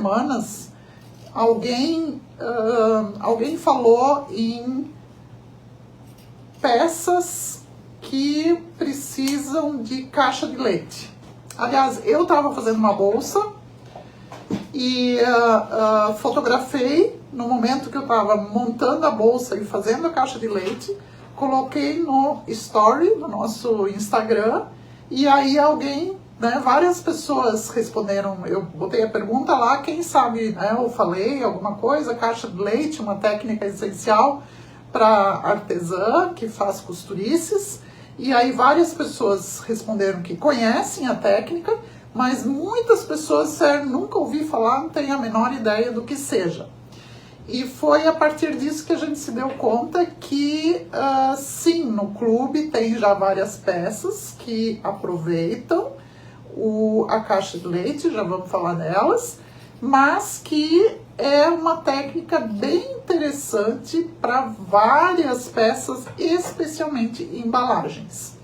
semanas, alguém falou em peças que precisam de caixa de leite. Aliás, eu estava fazendo uma bolsa e fotografei no momento que eu estava montando a bolsa e fazendo a caixa de leite, coloquei no story, no nosso Instagram, e aí alguém, né, várias pessoas responderam, eu botei a pergunta lá, quem sabe, né, eu falei alguma coisa, caixa de leite, uma técnica essencial para artesã que faz costurices, e aí várias pessoas responderam que conhecem a técnica, mas muitas pessoas disseram, nunca ouvi falar, não tenho a menor ideia do que seja. E foi a partir disso que a gente se deu conta que, sim, no clube tem já várias peças que aproveitam a caixa de leite, já vamos falar delas, mas que é uma técnica bem interessante para várias peças, especialmente embalagens.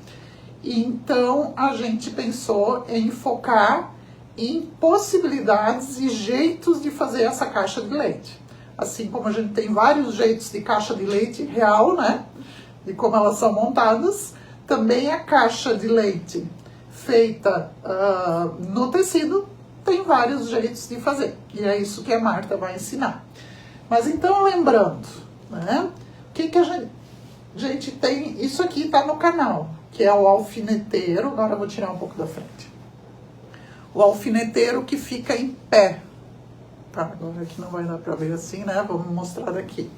Então, a gente pensou em focar em possibilidades e jeitos de fazer essa caixa de leite. Assim como a gente tem vários jeitos de caixa de leite real, né? De como elas são montadas. Também a caixa de leite feita no tecido tem vários jeitos de fazer. E é isso que a Marta vai ensinar. Mas então, lembrando, né? O que a gente tem? Isso aqui está no canal, que é o alfineteiro. Agora eu vou tirar um pouco da frente. O alfineteiro que fica em pé. Tá, agora aqui não vai dar pra ver assim, né? Vamos mostrar daqui.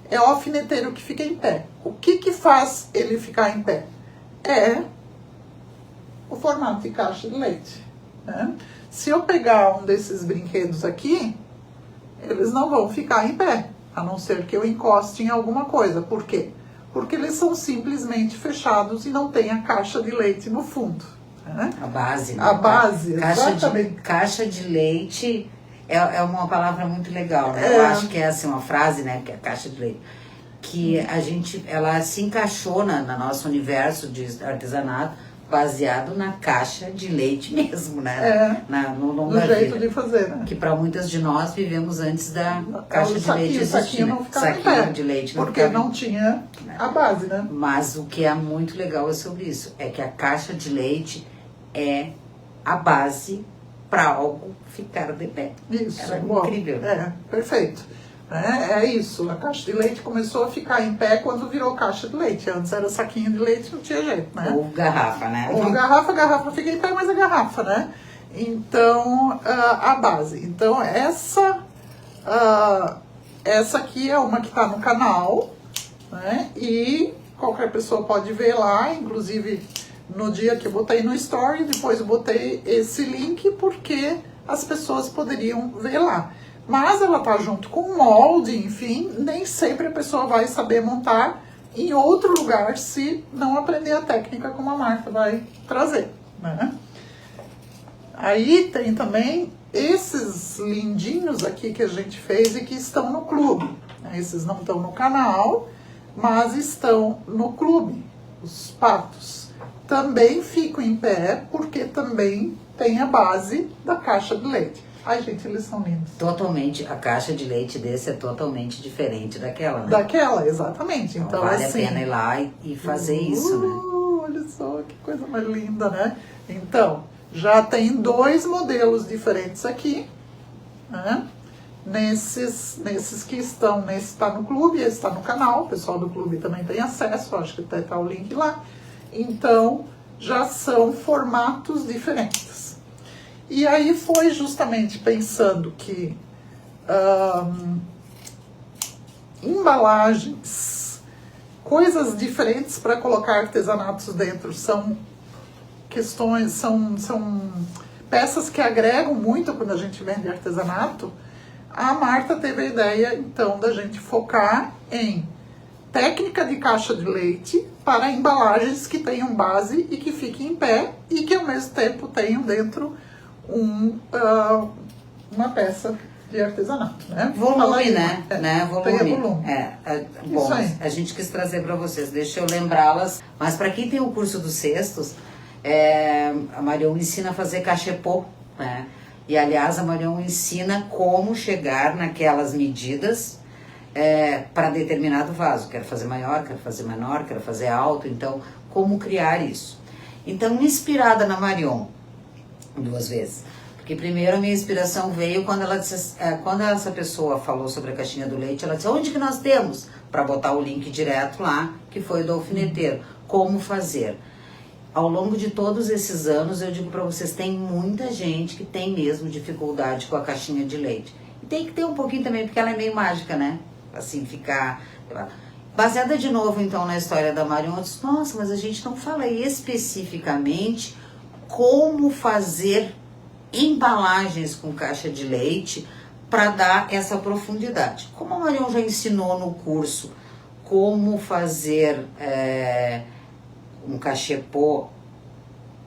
É o alfineteiro que fica em pé. O que faz ele ficar em pé? É o formato de caixa de leite, né? Se eu pegar um desses brinquedos aqui, eles não vão ficar em pé, a não ser que eu encoste em alguma coisa. Por quê? Porque eles são simplesmente fechados e não tem a caixa de leite no fundo, né? A base, né? A base, exatamente. Caixa de leite é uma palavra muito legal, né? Eu acho que é assim uma frase, né? Que é caixa de leite. Que ela se encaixou na nosso universo de artesanato, baseado na caixa de leite mesmo, né? No jeito de fazer, né? Que para muitas de nós vivemos antes da caixa de leite existir. Saquinho não ficava em pé, de leite não porque não tinha a base, né? Mas o que é muito legal é sobre isso, é que a caixa de leite é a base para algo ficar de pé. Isso, ela é incrível. Perfeito. É isso, a caixa de leite começou a ficar em pé quando virou caixa de leite. Antes era saquinho de leite, não tinha jeito, né? Ou garrafa, né? Ou garrafa fica em pé, mas é garrafa, né? Então, a base. Então, essa aqui é uma que está no canal, né? E qualquer pessoa pode ver lá, inclusive no dia que eu botei no story, depois eu botei esse link porque as pessoas poderiam ver lá. Mas ela tá junto com o molde, enfim, nem sempre a pessoa vai saber montar em outro lugar se não aprender a técnica como a Marta vai trazer, né? Aí tem também esses lindinhos aqui que a gente fez e que estão no clube. Esses não estão no canal, mas estão no clube. Os patos também ficam em pé porque também tem a base da caixa de leite. Ai, gente, eles são lindos. Totalmente, a caixa de leite desse é totalmente diferente daquela, né? Daquela, exatamente. Então vale assim, a pena ir lá e fazer isso, né? Olha só, que coisa mais linda, né? Então, já tem 2 modelos diferentes aqui, né? Nesses que estão, nesse está no clube, esse está no canal, o pessoal do clube também tem acesso, acho que tá o link lá. Então, já são formatos diferentes. E aí foi justamente pensando que embalagens, coisas diferentes para colocar artesanatos dentro, são questões, são peças que agregam muito quando a gente vende artesanato. A Marta teve a ideia, então, da gente focar em técnica de caixa de leite para embalagens que tenham base e que fiquem em pé e que, ao mesmo tempo, tenham dentro uma peça de artesanato, né? Volume, né? Volume. Volume. Bom, a gente quis trazer para vocês, deixa eu lembrá-las. Mas para quem tem o curso dos cestos, a Marion ensina a fazer cachepô, né? E, aliás, a Marion ensina como chegar naquelas medidas para determinado vaso. Quero fazer maior, quero fazer menor, quero fazer alto. Então, como criar isso? Então, inspirada na Marion, 2 vezes. Porque primeiro a minha inspiração veio quando ela disse, quando essa pessoa falou sobre a caixinha do leite, ela disse, onde que nós temos? Para botar o link direto lá, que foi do alfineteiro. Como fazer? Ao longo de todos esses anos, eu digo para vocês, tem muita gente que tem mesmo dificuldade com a caixinha de leite. E tem que ter um pouquinho também, porque ela é meio mágica, né? Assim, ficar... Baseada de novo, então, na história da Marion, eu disse, nossa, mas a gente não fala especificamente como fazer embalagens com caixa de leite para dar essa profundidade. Como a Marion já ensinou no curso como fazer um cachepô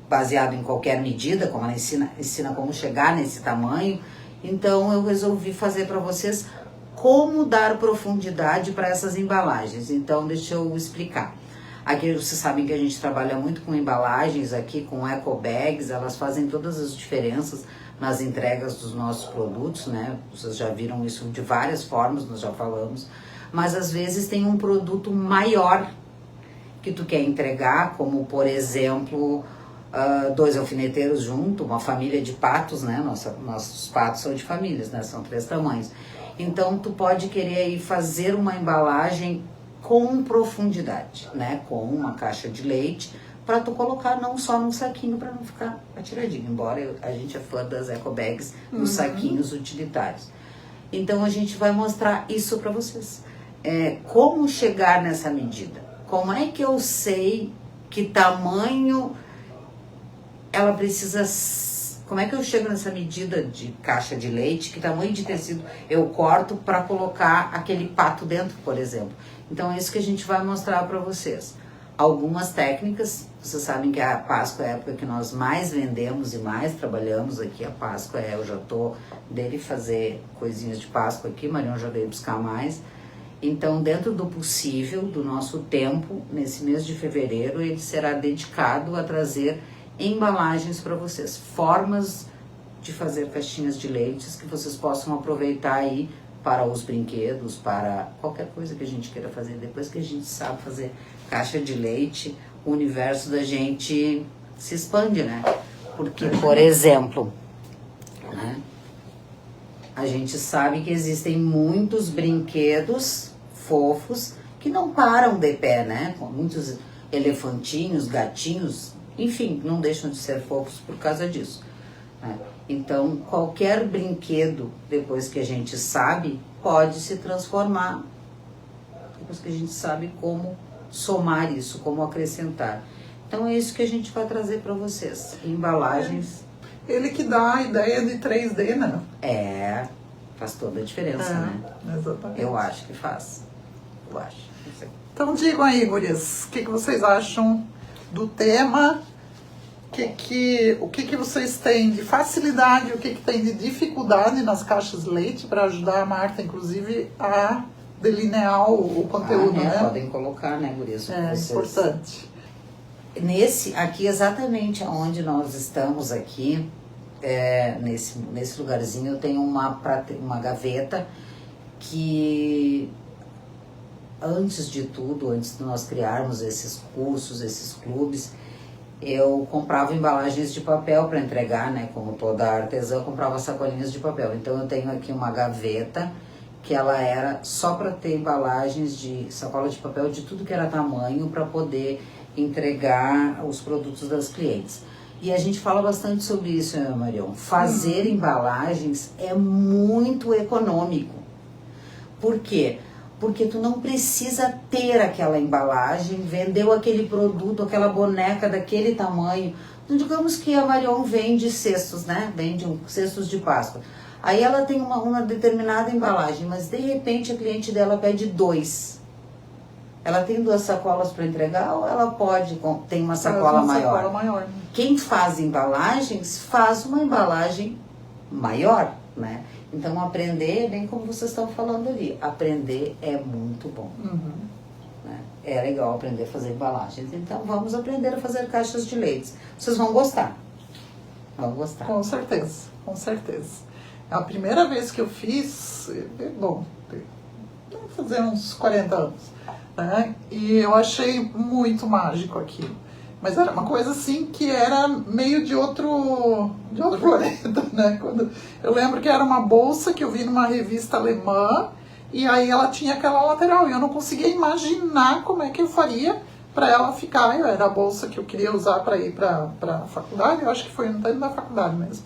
baseado em qualquer medida, como ela ensina como chegar nesse tamanho, então eu resolvi fazer para vocês como dar profundidade para essas embalagens. Então deixa eu explicar. Aqui vocês sabem que a gente trabalha muito com embalagens aqui, com eco bags, elas fazem todas as diferenças nas entregas dos nossos produtos, né? Vocês já viram isso de várias formas, nós já falamos, mas às vezes tem um produto maior que tu quer entregar, como por exemplo, 2 alfineteiros junto, uma família de patos, né? Nossos patos são de famílias, né? São 3 tamanhos. Então tu pode querer ir fazer uma embalagem com profundidade, né? Com uma caixa de leite, para tu colocar não só num saquinho para não ficar atiradinho, embora a gente é fã das eco bags, dos saquinhos utilitários. Então a gente vai mostrar isso para vocês. Como chegar nessa medida? Como é que eu sei que tamanho ela precisa... Como é que eu chego nessa medida de caixa de leite? Que tamanho de tecido eu corto para colocar aquele pato dentro, por exemplo? Então é isso que a gente vai mostrar para vocês. Algumas técnicas, vocês sabem que a Páscoa é a época que nós mais vendemos e mais trabalhamos aqui. A Páscoa eu já tô dele fazer coisinhas de Páscoa aqui, Marion já veio buscar mais. Então, dentro do possível, do nosso tempo, nesse mês de fevereiro, ele será dedicado a trazer embalagens para vocês, formas de fazer caixinhas de leites que vocês possam aproveitar aí para os brinquedos, para qualquer coisa que a gente queira fazer. Depois que a gente sabe fazer caixa de leite, o universo da gente se expande, né? Porque, por exemplo, né, a gente sabe que existem muitos brinquedos fofos que não param de pé, né? Com muitos elefantinhos, gatinhos, enfim, não deixam de ser fofos por causa disso, né? Então, qualquer brinquedo, depois que a gente sabe, pode se transformar. Depois que a gente sabe como somar isso, como acrescentar. Então, é isso que a gente vai trazer para vocês. Embalagens. Ele que dá a ideia de 3D, né? Faz toda a diferença, né? Exatamente. Eu acho que faz. Eu acho. Não sei. Então, digam aí, gurias, o que vocês acham do tema? O que vocês têm de facilidade, o que tem de dificuldade nas caixas de leite para ajudar a Marta, inclusive, a delinear o conteúdo, né? Podem colocar, né, gurias? É importante. Aqui exatamente onde nós estamos aqui, nesse lugarzinho, eu tenho uma gaveta que, antes de tudo, antes de nós criarmos esses cursos, esses clubes, eu comprava embalagens de papel para entregar, né? Como toda artesã, eu comprava sacolinhas de papel. Então eu tenho aqui uma gaveta que ela era só para ter embalagens de sacola de papel de tudo que era tamanho para poder entregar os produtos das clientes. E a gente fala bastante sobre isso, né, Marion? Fazer embalagens é muito econômico. Por quê? Porque tu não precisa ter aquela embalagem, vendeu aquele produto, aquela boneca daquele tamanho. Digamos que a Marion vende cestos, né? Vende cestos de Páscoa. Aí ela tem uma determinada embalagem, mas de repente a cliente dela pede 2. Ela tem 2 sacolas para entregar ou ela tem uma sacola maior? Sacola maior, né? Quem faz embalagens, faz uma embalagem maior, né? Então, aprender é bem como vocês estão falando ali. Aprender é muito bom. Né? É legal aprender a fazer embalagens. Então, vamos aprender a fazer caixas de leite. Vocês vão gostar. vão gostar. Com certeza, com certeza. A primeira vez que eu fiz, bom, vai fazer uns 40 anos, né? E eu achei muito mágico aquilo. Mas era uma coisa assim que era meio de outro planeta, né? Eu lembro que era uma bolsa que eu vi numa revista alemã e aí ela tinha aquela lateral e eu não conseguia imaginar como é que eu faria para ela ficar. Era a bolsa que eu queria usar para ir para a faculdade, eu acho que foi no tempo da faculdade mesmo.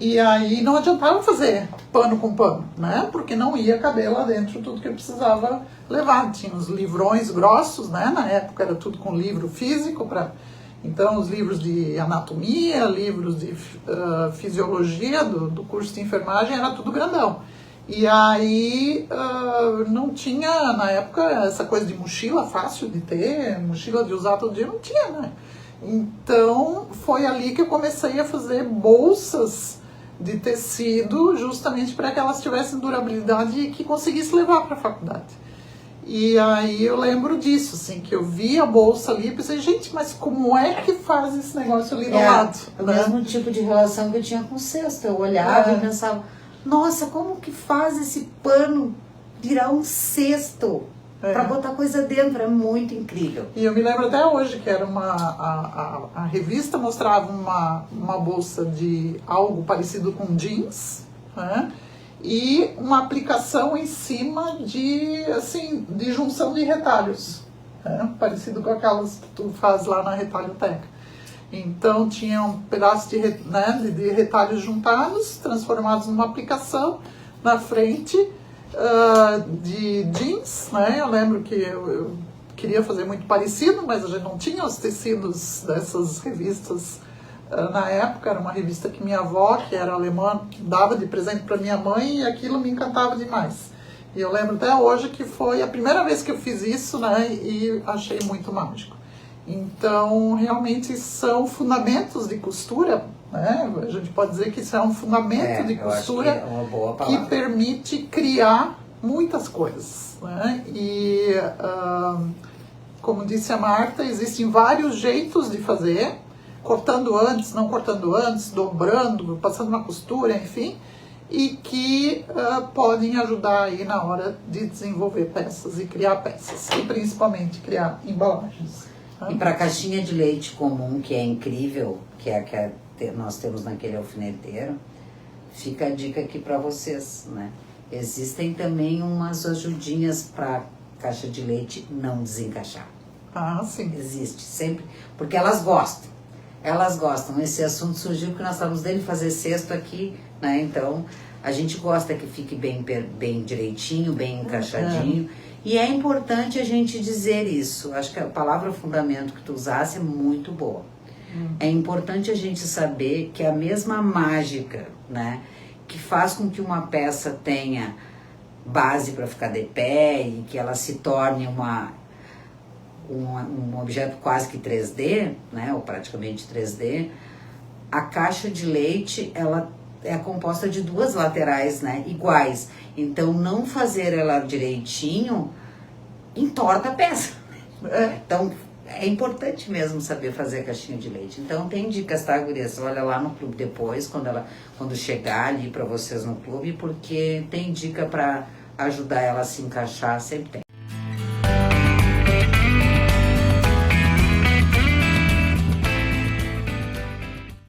E aí não adiantava fazer pano com pano, né? Porque não ia caber lá dentro tudo que eu precisava levar. Tinha os livrões grossos, né? Na época era tudo com livro físico. Então os livros de anatomia, livros de fisiologia do curso de enfermagem, era tudo grandão. E aí não tinha, na época, essa coisa de mochila fácil de ter, mochila de usar todo dia, não tinha, né? Então foi ali que eu comecei a fazer bolsas de tecido, justamente para que elas tivessem durabilidade e que conseguisse levar para a faculdade. E aí eu lembro disso, assim, que eu vi a bolsa ali e pensei, gente, mas como é que faz esse negócio ali do lado? O né? mesmo tipo de relação que eu tinha com o cesto. Eu olhava e pensava, nossa, como que faz esse pano virar um cesto? Para botar coisa dentro, é muito incrível. E eu me lembro até hoje que era a revista mostrava uma bolsa de algo parecido com jeans, né? E uma aplicação em cima de junção de retalhos, né? Parecido com aquelas que tu faz lá na retalhoteca. Então tinha um pedaço de retalhos juntados, transformados numa aplicação na frente, de jeans, né? Eu lembro que eu queria fazer muito parecido, mas a gente não tinha os tecidos dessas revistas na época. Era uma revista que minha avó, que era alemã, dava de presente para minha mãe e aquilo me encantava demais. E eu lembro até hoje que foi a primeira vez que eu fiz isso, né? E achei muito mágico. Então, realmente são fundamentos de costura, né? A gente pode dizer que isso é um fundamento de costura é uma boa palavra, que permite criar muitas coisas, né? E, como disse a Marta, existem vários jeitos de fazer, cortando antes, não cortando antes, dobrando, passando uma costura, enfim, e que podem ajudar aí na hora de desenvolver peças e criar peças, e principalmente criar embalagens. E para a caixinha de leite comum, que é incrível, que é a que nós temos naquele alfineteiro, fica a dica aqui para vocês, né? Existem também umas ajudinhas para caixa de leite não desencaixar. Ah, sim. Existe, sempre, porque elas gostam. Elas gostam. Esse assunto surgiu porque nós estávamos dele fazer cesto aqui, né? Então, a gente gosta que fique bem direitinho, bem encaixadinho. E é importante a gente dizer isso. Acho que a palavra fundamento que tu usasse é muito boa. É importante a gente saber que a mesma mágica, né, que faz com que uma peça tenha base para ficar de pé e que ela se torne um objeto quase que 3D, né, ou praticamente 3D, a caixa de leite, ela é composta de duas laterais, né, iguais. Então, não fazer ela direitinho entorta a peça. Então, é importante mesmo saber fazer a caixinha de leite. Então, tem dicas, tá, gurias? Olha lá no clube depois, quando chegar ali para vocês no clube, porque tem dica para ajudar ela a se encaixar, sempre tem.